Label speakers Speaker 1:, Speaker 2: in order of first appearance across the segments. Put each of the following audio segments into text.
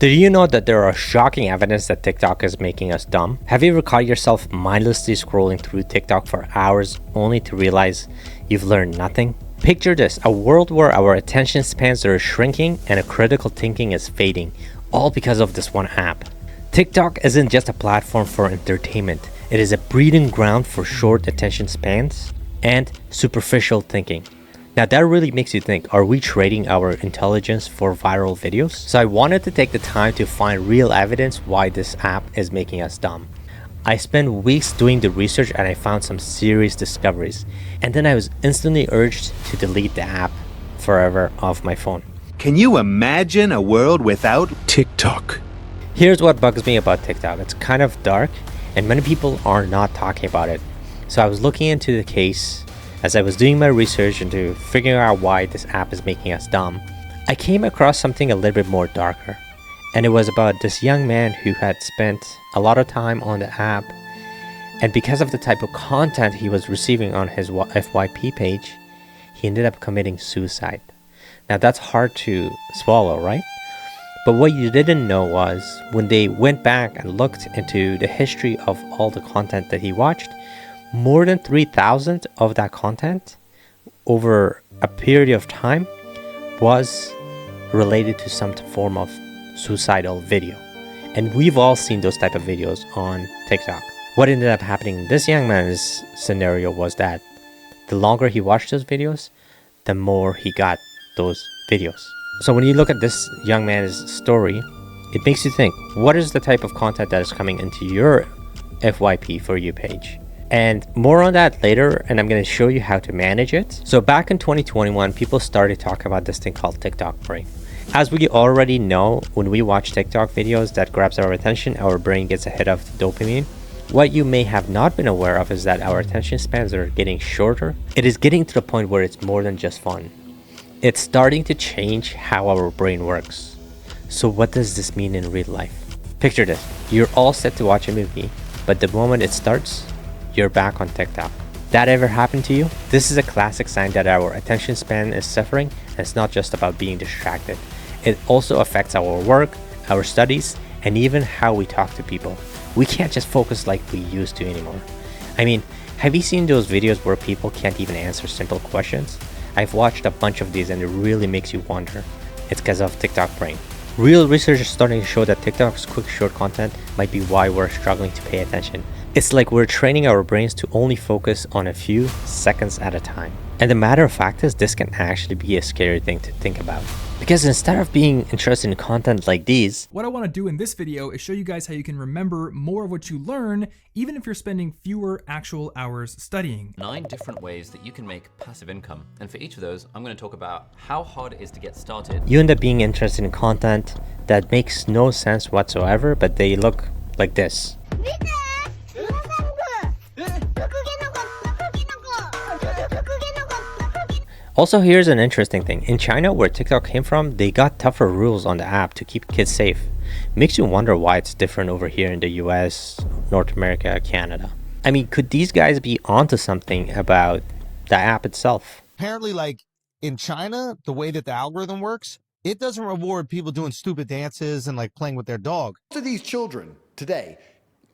Speaker 1: Did you know that there are shocking evidence that TikTok is making us dumb? Have you ever caught yourself mindlessly scrolling through TikTok for hours only to realize you've learned nothing? Picture this, a world where our attention spans are shrinking and our critical thinking is fading, all because of this one app. TikTok isn't just a platform for entertainment, it is a breeding ground for short attention spans and superficial thinking. Now that really makes you think, are we trading our intelligence for viral videos? So I wanted to take the time to find real evidence why this app is making us dumb. I spent weeks doing the research and I found some serious discoveries. And then I was instantly urged to delete the app forever off my phone.
Speaker 2: Can you imagine a world without TikTok?
Speaker 1: Here's what bugs me about TikTok. It's kind of dark and many people are not talking about it. So I was looking into the case. As I was doing my research into figuring out why this app is making us dumb, I came across something a little bit more darker. And it was about this young man who had spent a lot of time on the app, and because of the type of content he was receiving on his FYP page, he ended up committing suicide. Now that's hard to swallow, right? But what you didn't know was when they went back and looked into the history of all the content that he watched, more than 3,000 of that content over a period of time was related to some form of suicidal video. And we've all seen those type of videos on TikTok. What ended up happening in this young man's scenario was that the longer he watched those videos, the more he got those videos. So when you look at this young man's story, it makes you think, what is the type of content that is coming into your FYP for you page? And more on that later, and I'm going to show you how to manage it. So back in 2021, people started talking about this thing called TikTok brain. As we already know, when we watch TikTok videos that grabs our attention, our brain gets a hit of dopamine. What you may have not been aware of is that our attention spans are getting shorter. It is getting to the point where it's more than just fun. It's starting to change how our brain works. So what does this mean in real life? Picture this, you're all set to watch a movie, but the moment it starts, you're back on TikTok. That ever happened to you? This is a classic sign that our attention span is suffering, and it's not just about being distracted. It also affects our work, our studies, and even how we talk to people. We can't just focus like we used to anymore. I mean, have you seen those videos where people can't even answer simple questions? I've watched a bunch of these and it really makes you wonder. It's because of TikTok brain. Real research is starting to show that TikTok's quick short content might be why we're struggling to pay attention. It's like we're training our brains to only focus on a few seconds at a time. And the matter of fact is, this can actually be a scary thing to think about. Because instead of being interested in content like these,
Speaker 3: what I want to do in this video is show you guys how you can remember more of what you learn, even if you're spending fewer actual hours studying.
Speaker 4: 9 different ways that you can make passive income. And for each of those, I'm going to talk about how hard it is to get started.
Speaker 1: You end up being interested in content that makes no sense whatsoever, but they look like this. Also, here's an interesting thing. In China, where TikTok came from, they got tougher rules on the app to keep kids safe. Makes you wonder why it's different over here in the US, North America, Canada. I mean, could these guys be onto something about the app itself?
Speaker 5: Apparently, like in China, the way that the algorithm works, it doesn't reward people doing stupid dances and like playing with their dog.
Speaker 6: Most of these children today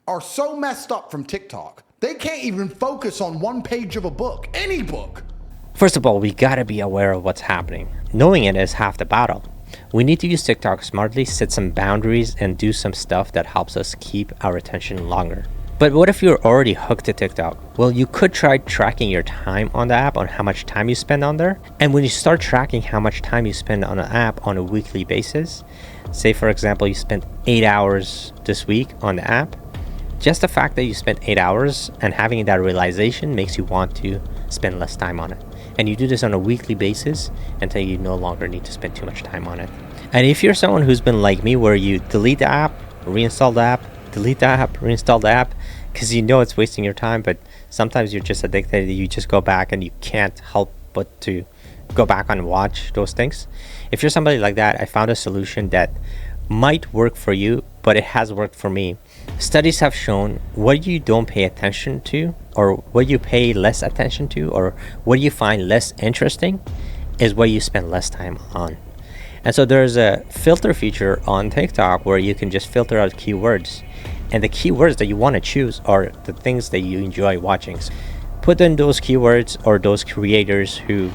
Speaker 6: are so messed up from TikTok, they can't even focus on one page of a book, any book.
Speaker 1: First of all, we gotta be aware of what's happening. Knowing it is half the battle. We need to use TikTok smartly, set some boundaries, and do some stuff that helps us keep our attention longer. But what if you're already hooked to TikTok? Well, you could try tracking your time on the app, on how much time you spend on there. And when you start tracking how much time you spend on an app on a weekly basis, say for example, you spent 8 hours this week on the app, just the fact that you spent 8 hours and having that realization makes you want to spend less time on it. And you do this on a weekly basis until you no longer need to spend too much time on it. And if you're someone who's been like me, where you delete the app, reinstall the app, delete the app, reinstall the app, because you know it's wasting your time, but sometimes you're just addicted, you just go back and you can't help but to go back and watch those things. If you're somebody like that, I found a solution that might work for you, but it has worked for me. Studies have shown what you don't pay attention to, or what you pay less attention to, or what you find less interesting is what you spend less time on. And so there's a filter feature on TikTok where you can just filter out keywords. And the keywords that you want to choose are the things that you enjoy watching. So put in those keywords or those creators who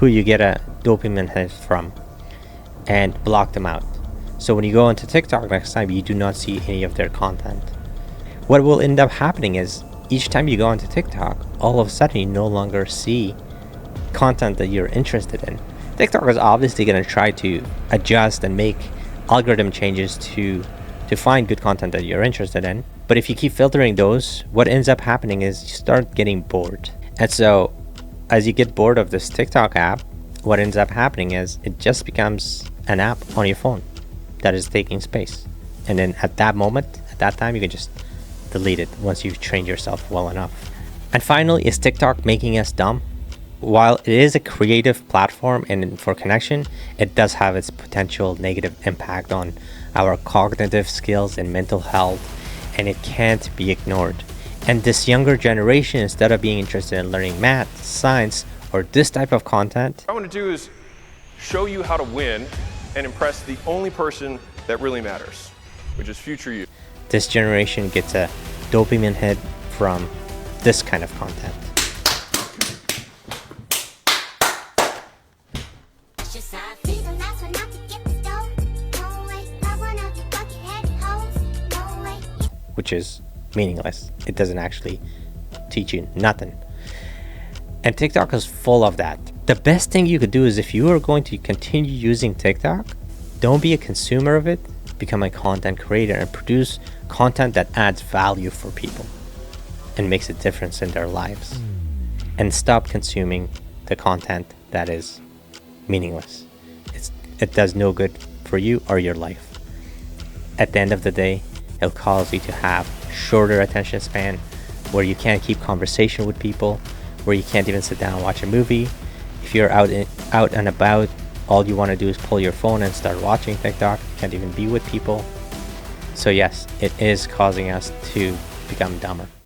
Speaker 1: you get a dopamine hit from, and block them out. So when you go into TikTok next time, you do not see any of their content. What will end up happening is each time you go into TikTok, all of a sudden you no longer see content that you're interested in. TikTok is obviously going to try to adjust and make algorithm changes to find good content that you're interested in. But if you keep filtering those, what ends up happening is you start getting bored. And so as you get bored of this TikTok app, what ends up happening is it just becomes an app on your phone that is taking space. And then at that moment, at that time, you can just delete it once you've trained yourself well enough. And finally, is TikTok making us dumb? While it is a creative platform and for connection, it does have its potential negative impact on our cognitive skills and mental health, and it can't be ignored. And this younger generation, instead of being interested in learning math, science, or this type of content,
Speaker 7: What I want to do is show you how to win and impress the only person that really matters, which is future you.
Speaker 1: this generation gets a dopamine hit from this kind of content. Which is meaningless. It doesn't actually teach you nothing. And TikTok is full of that. The best thing you could do is, if you are going to continue using TikTok, don't be a consumer of it, become a content creator and produce content that adds value for people and makes a difference in their lives. And stop consuming the content that is meaningless. It does no good for you or your life. At the end of the day, it'll cause you to have shorter attention span, where you can't keep conversation with people, where you can't even sit down and watch a movie. If you're out and about, all you want to do is pull your phone and start watching TikTok. You can't even be with people. So yes, it is causing us to become dumber.